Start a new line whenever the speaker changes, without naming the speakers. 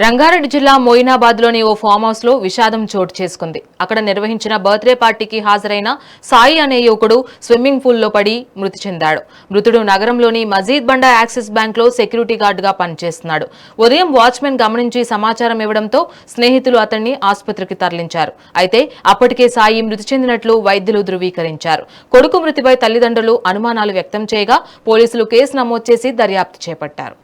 రంగారెడ్డి జిల్లా మోయినాబాద్లోని ఓ farm house లో విషాదం చోటు చేసుకుంది. అక్కడ నిర్వహించిన బర్త్డే పార్టీకి హాజరైన సాయి అనే యువకుడు స్విమ్మింగ్ పూల్లో పడి మృతి చెందాడు. మృతుడు నగరంలోని మజీద్ బండా యాక్సిస్ బ్యాంక్ లో సెక్యూరిటీ గార్డుగా పనిచేస్తున్నాడు. ఉదయం వాచ్మెన్ గమనించి సమాచారం ఇవ్వడంతో స్నేహితులు అతన్ని ఆసుపత్రికి తరలించారు. అయితే అప్పటికే సాయి మృతి చెందినట్లు వైద్యులు ధృవీకరించారు. కొడుకు మృతిపై తల్లిదండ్రులు అనుమానాలు వ్యక్తం చేయగా పోలీసులు కేసు నమోదు చేసి దర్యాప్తు చేపట్టారు.